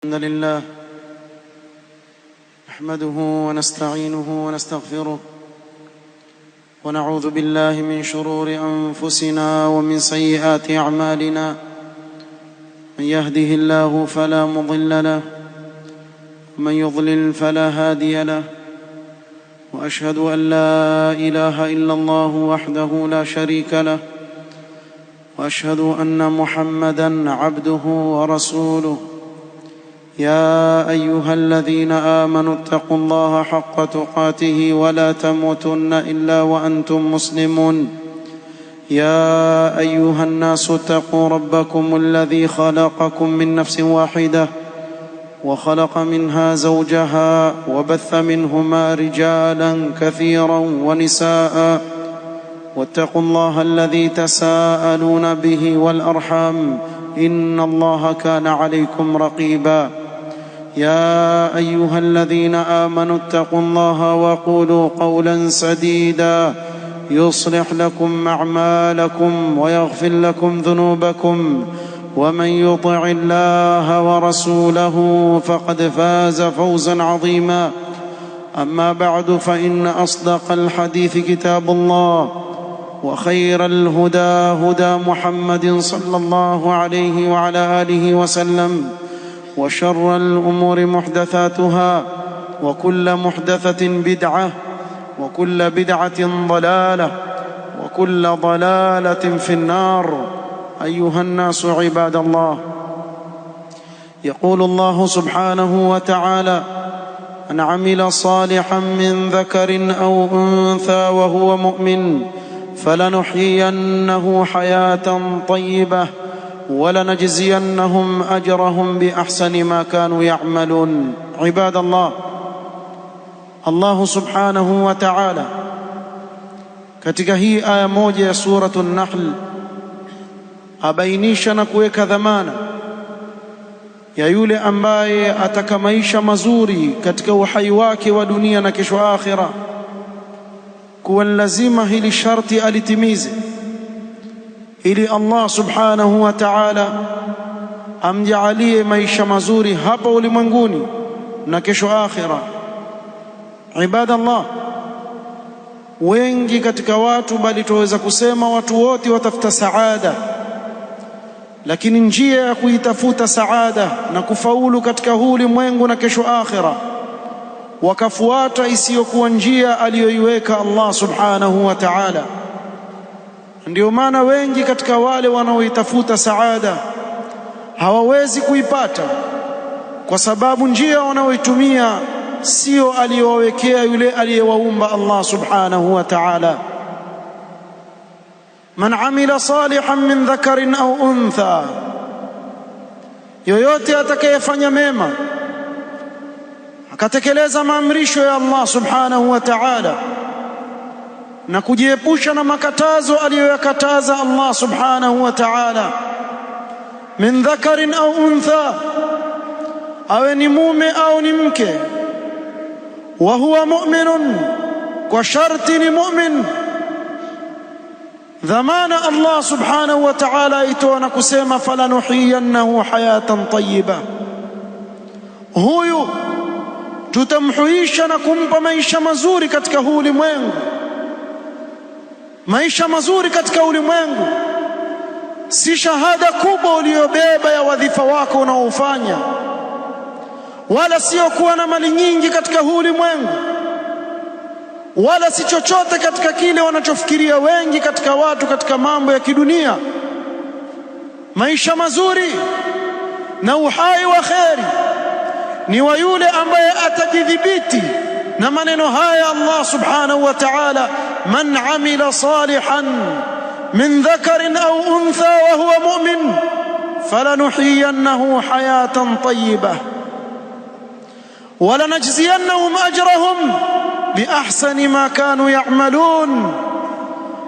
الحمد لله نحمده ونستعينه ونستغفره ونعوذ بالله من شرور أنفسنا ومن سيئات أعمالنا. من يهده الله فلا مضل له ومن يضلل فلا هادي له، وأشهد أن لا إله إلا الله وحده لا شريك له، وأشهد أن محمدًا عبده ورسوله. يا أيها الذين آمنوا اتقوا الله حق تقاته ولا تموتن إلا وأنتم مسلمون. يا أيها الناس اتقوا ربكم الذي خلقكم من نفس واحدة وخلق منها زوجها وبث منهما رجالا كثيرا ونساء، واتقوا الله الذي تساءلون به والأرحام إن الله كان عليكم رقيبا. يا أيها الذين آمنوا اتقوا الله وقولوا قولا سديدا يصلح لكم أعمالكم ويغفر لكم ذنوبكم، ومن يطع الله ورسوله فقد فاز فوزا عظيما. أما بعد، فإن أصدق الحديث كتاب الله، وخير الهدى هدى محمد صلى الله عليه وعلى آله وسلم، وشر الأمور محدثاتها، وكل محدثة بدعة، وكل بدعة ضلالة، وكل ضلالة في النار. أيها الناس عباد الله، يقول الله سبحانه وتعالى: من عمل صالحا من ذكر أو أنثى وهو مؤمن فلنحيينه حياة طيبة ولنجزينهم أجرهم بأحسن ما كانوا يعملون. عباد الله، Allah subhanahu wa ta'ala katika hii aya moja ya suratu An-Nahl abainisha na kuweka dhamana ya yule ambaye ataka maisha mazuri katika uhai wake wa dunia na kesho akhira, kuwa lazima hili sharti alitimize ili Allah subhanahu wa ta'ala amjaalie maisha mazuri hapa ulimwenguni na kesho akhira. Ibadallah, wengi katika watu, bali tuweza kusema watu wote watafuta saada, lakini njia ya kuitafuta saada na kufaulu katika huu ulimwengu na kesho akhira wakafuata isiyokuwa njia aliyoiweka Allah subhanahu wa ta'ala. Ndio maana wengi katika wale wanaoitafuta saada hawawezi kuipata, kwa sababu njia wanaoitumia sio aliyowawekea yule aliyewaumba Allah subhanahu wa ta'ala. Man amila salihan min dhakarin au untha, yoyote atakayefanya mema akatekeleza maamrisho ya Allah subhanahu wa ta'ala na kujiepusha na makatazo aliyoyakataza Allah subhanahu wa ta'ala, min dhakarin au untha, awe ni mume au ni mke, wa huwa mu'minun, kwa sharti ni mu'min. Dhamana Allah subhanahu wa ta'ala itoa na kusema falanuhiyannahu hayatan tayyiba, huyu tutamhuisha na kumpa maisha mazuri katika huu ulimwengu. Maisha mazuri katika ulimwengu si shahada kubwa uliyobeba ya wadhifa wako unaofanya, wala sio kuwa na mali nyingi katika huu ulimwengu, wala si chochote katika kile wanachofikiria wengi katika watu katika mambo ya kidunia. Maisha mazuri na uhai wa kheri ni wa yule ambaye atajidhibiti na maneno haya Allah subhanahu wa ta'ala: man amila salihan min dhakarin au untha wa huwa mu'min falanuhiyannahu hayatan tayyibah walanajziyannahum ajrahum biahsani ma kanu ya'malun.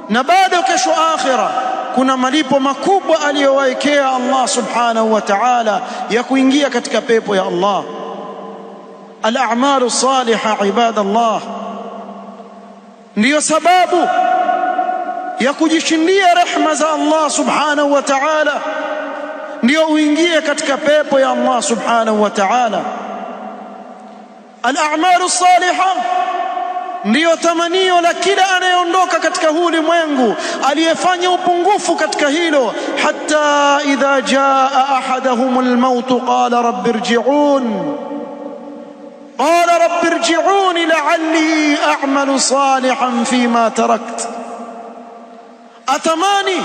Na bado kesho akhira kuna malipo makubwa aliyowaekea Allah subhanahu wa ta'ala ya kuingia katika pepo ya Allah. Al-a'malu salihah, ibadallah, ndiyo sababu ya kujishindia rehma za Allah subhanahu wa ta'ala ndio uingie katika pepo ya Allah subhanahu wa ta'ala. Al-a'malu salihah ndiyo tamanio la kila anayeondoka katika huu ulimwengu aliyefanya upungufu katika hilo. Hatta idha jaa ahaduhumul maut qala rabbi irji'un la'alli a'malu salihan fima tarakt. Atamani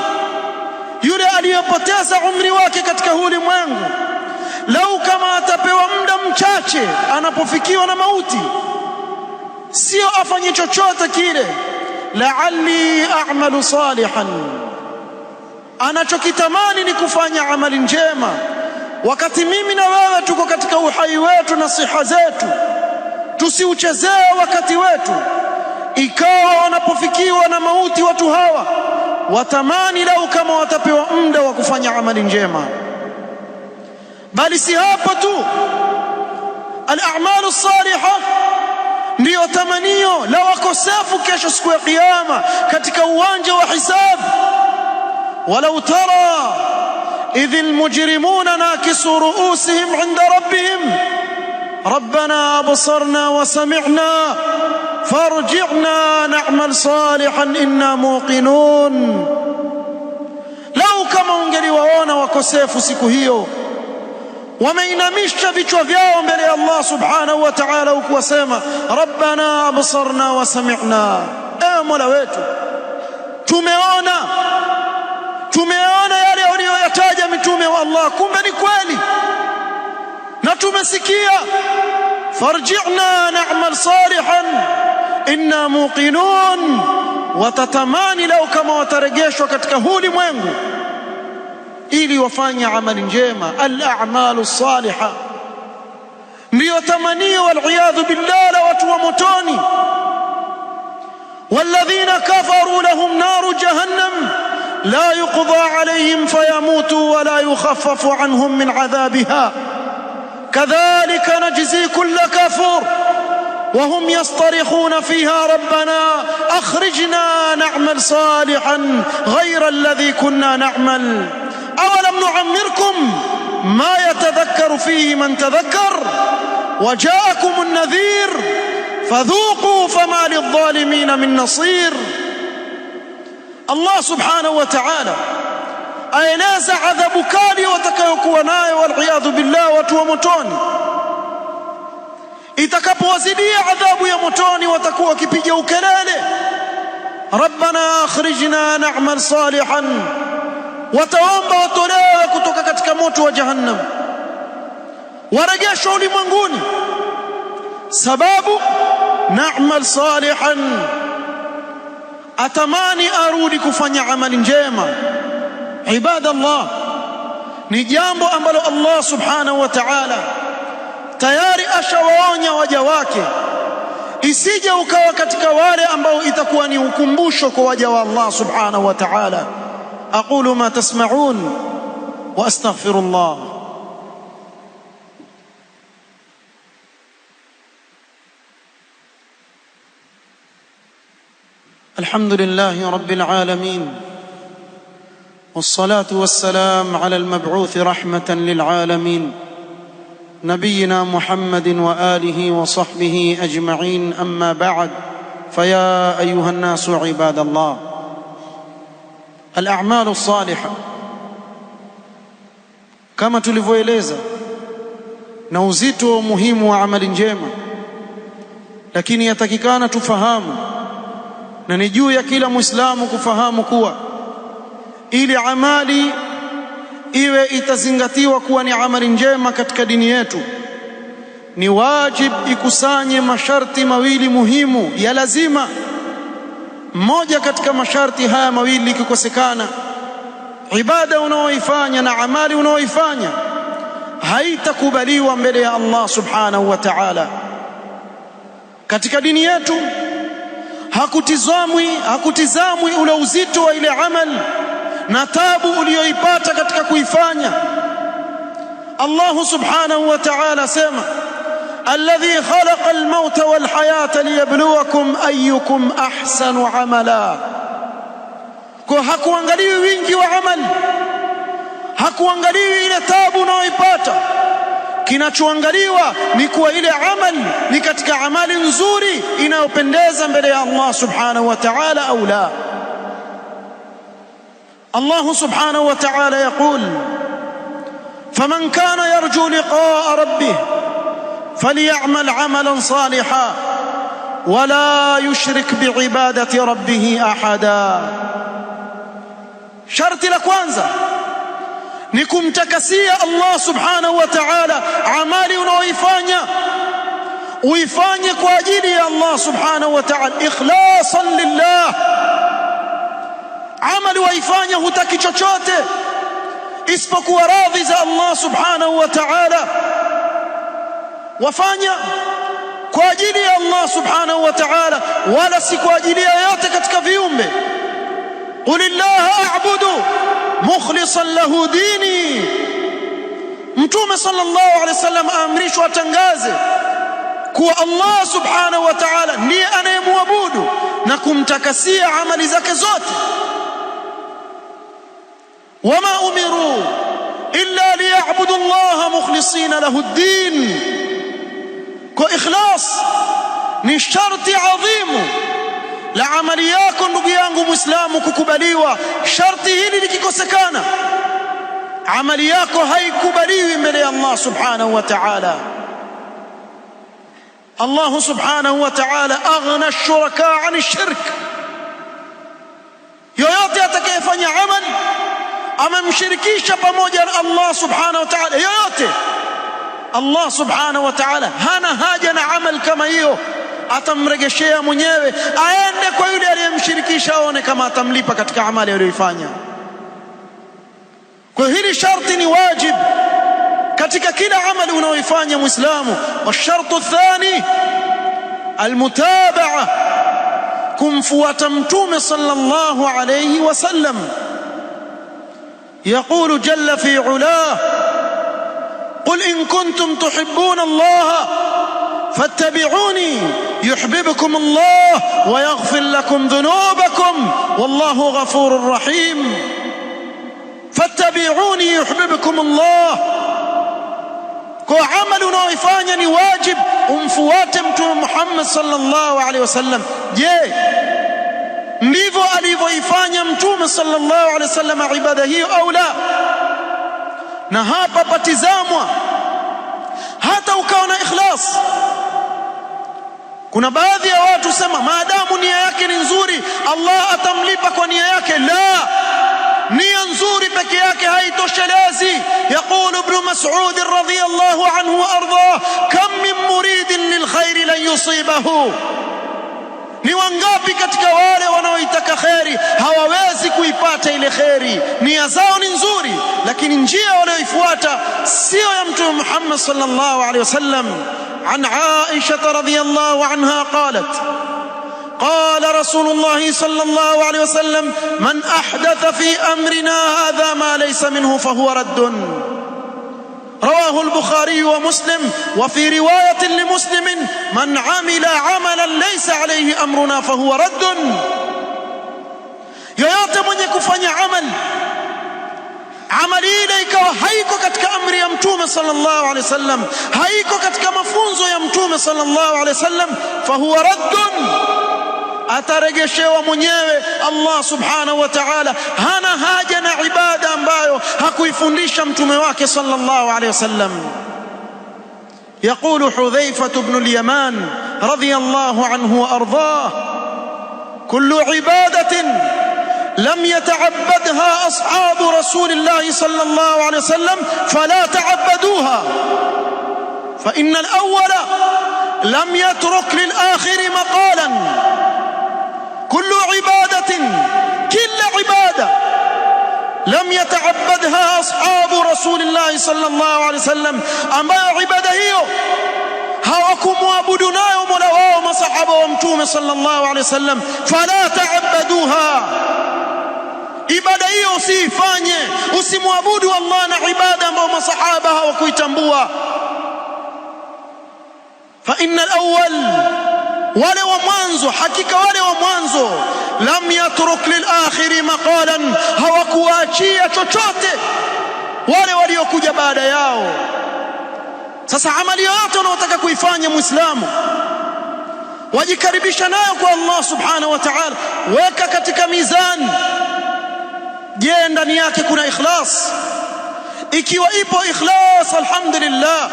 yule aliyepoteza umri wake katika huu ulimwengu, lau kama atapewa muda mchache anapofikiwa na mauti, sio afanye chochote kile, la'alli a'malu salihan, anachokitamani ni kufanya amali njema. Wakati mimi na wewe tuko katika uhai wetu na siha zetu, tusiuchezee wakati wetu. Ikawa wanapofikiwa na mauti watu hawa watamani lau kama watapewa muda wa kufanya amali njema. Bali si hapo tu, al-a'malu salihah ndiyo tamanio la wakosefu kesho siku ya kiyama katika uwanja wa hisabu. Walau tara idhil mujrimuna nakisu ru'usihim 'inda rabbihim rabbana absarna wa sami'na farji'na na'mal salihan inna muqinun. Lau kama ungeliwaona wakosefu siku hiyo wameinamisha vichwa vyao mbele ya Allah subhanahu wa ta'ala, huku wasema rabbana absarna wa sami'na, ewe Mola wetu, tumeona yale waliyoyataja mitume wa Allah, kumbe ni kweli, na tumesikia. Farji'na na'mal salihan inna muqinun. Watatamani lau kama watarejeshwa katika huu ulimwengu ili wafanye amali njema. Al-a'malu salihah ndiyo tamanio wal-iyadhu billah la watu wa motoni. walladhina kafaru lahum naru jahannam la yuqda alayhim fayamutu wa la yukhaffafu anhum min adhabiha kadhalika najzi kulla kafur وهم يصطرخون فيها ربنا أخرجنا نعمل صالحا غير الذي كنا نعمل أولم نعمركم ما يتذكر فيه من تذكر وجاءكم النذير فذوقوا فما للظالمين من نصير. الله سبحانه وتعالى aeleza adhabu kali watakayokuwa nayo waliyadhu billah watu wa motoni. Itakapowazidia adhabu ya motoni watakuwa wakipiga ukelele, rabbana akhrijna na'mal salihan, wataomba watolewe kutoka katika moto wa jahannam, warejeshwe ulimwenguni. Sababu na'mal salihan, atamani arudi kufanya amali njema. Ibadallah, ni jambo ambalo Allah subhanahu wa ta'ala tayari ashawaonya waja wake, isije ukawa katika wale ambao itakuwa ni ukumbusho kwa waja wa Allah subhanahu wa ta'ala. aqulu ma tasma'un wa astaghfirullah. alhamdulillahi rabbil alamin والصلاة والسلام على المبعوث رحمة للعالمين نبينا محمد وآله وصحبه أجمعين. أما بعد، فيا أيها الناس عباد الله، الأعمال الصالحة كما tulivyoeleza na uzito muhimu wa amali njema, lakini yatakikana tufahamu, na ni juu ya kila Muislamu kufahamu kuwa ili amali iwe itazingatiwa kuwa ni amali njema katika dini yetu, ni wajib ikusanye masharti mawili muhimu ya lazima. Mmoja katika masharti haya mawili ikikosekana, ibada unaoifanya na amali unaoifanya haitakubaliwa mbele ya Allah subhanahu wa ta'ala. Katika dini yetu hakutizamwi ule uzito wa ile amali na tabu uliyoipata katika kuifanya. Allah subhanahu wa ta'ala sema alladhi khalaqa al-mauta wal hayata liyabluwakum ayyukum ahsanu amala. Kwa hakuangalii wingi wa amali, hakuangaliwi ile taabu unayoipata. Kinachoangaliwa ni kuwa ile amali ni katika amali nzuri inayopendeza mbele ya Allah subhanahu wa ta'ala au la. Allah subhanahu wa ta'ala yaqul: faman kana yarju liqa'a rabbih falyamal 'amalan salihan wala yushrik bi'ibadati rabbih ahada. Sharti la kwanza ni kumtakasia Allah subhanahu wa ta'ala amali unaoifanya, uifanye kwa ajili ya Allah subhanahu wa ta'ala, ikhlasan lillah. Amali waifanya hutaki chochote isipokuwa radhi za Allah subhanahu wa ta'ala, wafanya kwa ajili ya Allah subhanahu wa ta'ala, wala si kwa ajili ya yote katika viumbe. Qulillaha a'budu mukhlisan lahu dini. Mtume sallallahu alaihi wasallam aamrishwa atangaze kuwa Allah subhanahu wa ta'ala ndiye anayemwabudu na kumtakasia amali zake zote. wama umiru illa liya'budu Allah mukhlisina lahu ad-din. Kwa ikhlas ni sharti adhimu la amali yako ndugu yangu Muislamu kukubaliwa. Sharti hili likikosekana, amali yako haikubaliwi mbele ya Allah subhanahu wa ta'ala. Allah subhanahu wa ta'ala aghna ash-shuraka 'ani ash-shirk. Yoyote atakayefanya amali amemshirikisha pamoja na Allah subhanahu wa ta'ala yoyote, Allah subhanahu wa ta'ala hana haja na amal kama hiyo, atamregeshea mwenyewe, aende kwa yule aliyemshirikisha aone kama atamlipa katika amali aliyoifanya. Kwa hili sharti ni wajib katika kila amali unaoifanya Muislamu. Washartu thani almutabaa, kumfuata Mtume sallallahu alayhi wasallam. يقول جل في علاه: قل إن كنتم تحبون الله فاتبعوني يحببكم الله ويغفر لكم ذنوبكم والله غفور رحيم. فاتبعوني يحببكم الله. kwa amali unaoifanya ni wajib umfuate Mtume Muhammad sallallahu alaihi wasallam. Je, ndivyo alivyoifanya Mtume sallallahu alaihi wasallam ibada hiyo au la? Na hapa patizamwa hata ukawa na ikhlas. Kuna baadhi ya watu sema maadamu nia yake ni nzuri Allah atamlipa kwa nia yake. La, nia nzuri peke yake haitoshelezi. Yaqulu Ibn Mas'ud radhiyallahu anhu wa ardhah: kam min muridin lilkhairi lan yusibahu. Ni wangapi katika wale wanaoitaka kheri hawawezi kuipata ile kheri. Nia zao ni nzuri, lakini njia walioifuata sio ya Mtume Muhammad sallallahu alaihi wasallam. An Aisha radhiyallahu anha qalat: قال رسول الله صلى الله عليه وسلم: من أحدث في أمرنا هذا ما ليس منه فهو رد. رواه البخاري ومسلم. وفي رواية لمسلم: من عمل عملا ليس عليه أمرنا فهو رد. yoyote mwenye kufanya amali ile ikawa haiko katika amri ya Mtume sallallahu alaihi wasallam, haiko katika mafunzo ya Mtume sallallahu alaihi wasallam, fahuwa raddun, ataregeshewa mwenyewe. Allah subhanahu wa ta'ala hana haja na ibada ambayo hakuifundisha mtume wake sallallahu alaihi wasallam. يقول حذيفة بن اليمان رضي الله عنه وأرضاه: كل عبادة لم يتعبدها أصحاب رسول الله صلى الله عليه وسلم فلا تعبدوها، فإن الأول لم يترك للآخر مقالا. كل عبادة، كل عبادة لم يتعبدها أصحاب رسول الله صلى الله عليه وسلم، ambayo ibada hiyo hawakumwabudu nayo Mola wao masahaba wa Mtume sallallahu alaihi wasallam, fala ta'abbaduha. Ibada hiyo usifanye, usimwabudu Allah na ibada ambayo masahaba hawakuitambua. Fa innal awwal, wale wa mwanzo, hakika wale wa mwanzo, lam yatruk lil akhiri maqalan, hawakuachia chochote wale waliokuja baada yao. Sasa amali yoyote unaotaka kuifanya Muislamu, wajikaribisha nayo kwa Allah subhanahu wa ta'ala, weka katika mizani. Je, ndani yake kuna ikhlas? Ikiwa ipo ikhlas, alhamdulillah.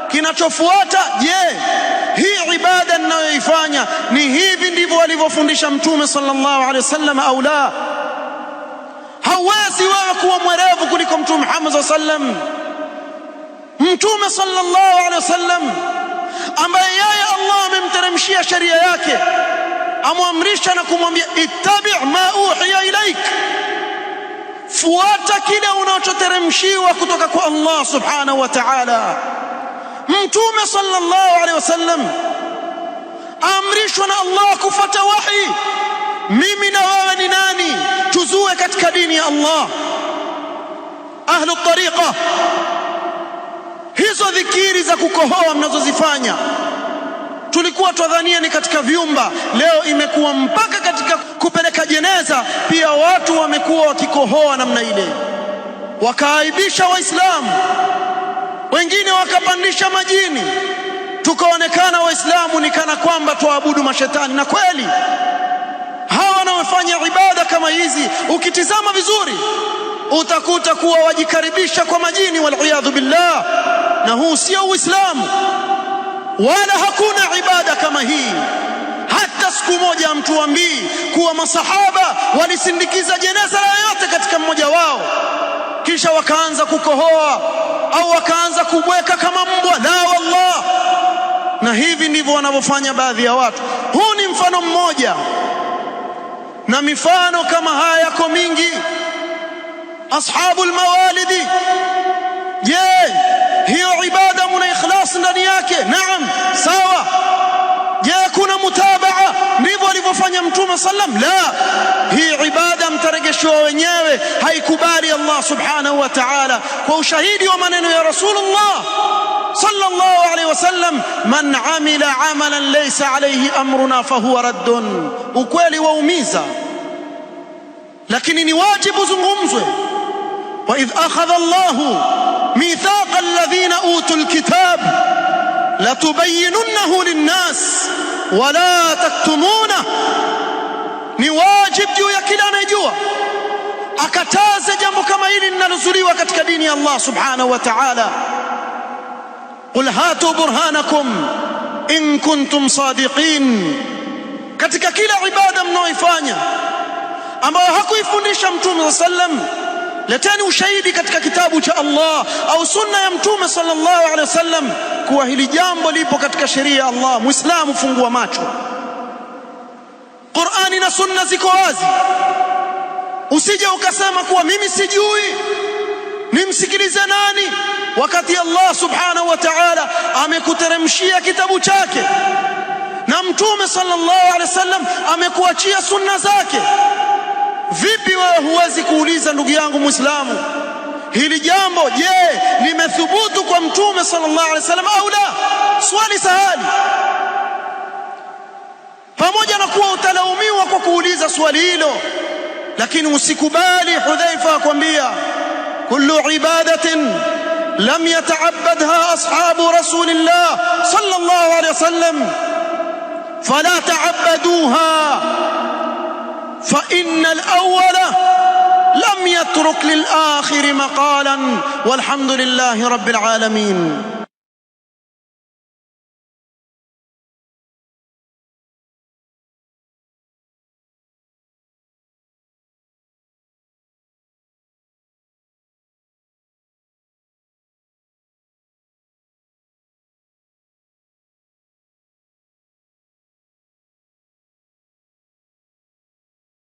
Kinachofuata, je, hii ibada ninayoifanya ni hivi ndivyo alivyofundisha Mtume sallallahu alaihi wasallam au la? Hawezi wewe kuwa mwerevu kuliko Mtume Muhammad sallallahu alaihi wasallam. Mtume sallallahu alaihi wasallam ambaye yeye Allah amemteremshia sheria yake, amwamrisha na kumwambia ittabi' ma uhiya ilaik, fuata kile unachoteremshiwa kutoka kwa Allah subhanahu wa ta'ala. Mtume sallallahu alaihi wasallam amrishwa na Allah kufuata wahi. Mimi na wewe ni nani tuzue katika dini ya Allah? Ahlu tariqa, hizo dhikiri za kukohoa mnazozifanya tulikuwa twadhania ni katika vyumba, leo imekuwa mpaka katika kupeleka jeneza pia watu wamekuwa wakikohoa namna ile, wakaaibisha Waislamu, wengine wakapandisha majini, tukaonekana Waislamu ni kana kwamba tuabudu mashetani. Na kweli hawa wanaofanya ibada kama hizi, ukitizama vizuri utakuta kuwa wajikaribisha kwa majini, waliyadhu billah. Na huu sio Uislamu, wala hakuna ibada kama hii. Hata siku moja mtuambii kuwa masahaba walisindikiza jeneza la yote katika mmoja wao kisha wakaanza kukohoa au wakaanza kubweka kama mbwa. La wallah. Na hivi ndivyo wanavyofanya baadhi ya watu. Huu ni mfano mmoja, na mifano kama haya yako mingi. Ashabul mawalidi, je, hiyo ibada muna ikhlas ndani yake? Naam, sawa. Je, kuna mutabaa? Ndivyo alivyofanya Mtume sallam? La, hii ibada mtaregeshwa wenyewe, haikubali Allah subhanahu wa ta'ala, kwa ushahidi wa maneno ya Rasulullah sallallahu alaihi wasallam, man amila amalan laysa alayhi amruna fahuwa raddun. Ukweli waumiza, lakini ni wajibu zungumzwe. wa idh akhadha Allahu mithaqa alladhina utul kitab latubayyinunnahu linnas wala taktumunah. Ni wajib juu ya kila anayejua akataze jambo kama hili linalozuliwa katika dini ya Allah subhanahu wa ta'ala. Qul hatu burhanakum in kuntum sadiqin. Katika kila ibada mnaoifanya ambayo hakuifundisha Mtume sallam, leteni ushahidi katika kitabu cha Allah au sunna ya Mtume sallallahu alaihi wasallam kuwa hili jambo lipo katika sheria ya Allah. Muislamu, fungua macho. Qur'ani na sunna ziko wazi. Usije ukasema kuwa mimi sijui, nimsikilize nani, wakati Allah subhanahu wa ta'ala amekuteremshia kitabu chake na Mtume sallallahu alaihi wasallam amekuachia sunna zake. Vipi wewe huwezi kuuliza, ndugu yangu Muislamu, hili jambo je, limethubutu kwa Mtume sallallahu alaihi wasallam au la? Swali sahali. Pamoja na kuwa utalaumiwa kwa kuuliza swali hilo, lakini usikubali. Hudhaifa akwambia, kullu ibadatin lam yata'abbadha ashabu rasulillah sallallahu alaihi wasallam fala ta'abbaduha fa innal awwala lam yatruk lil akhir maqalan walhamdulillahi rabbil alamin.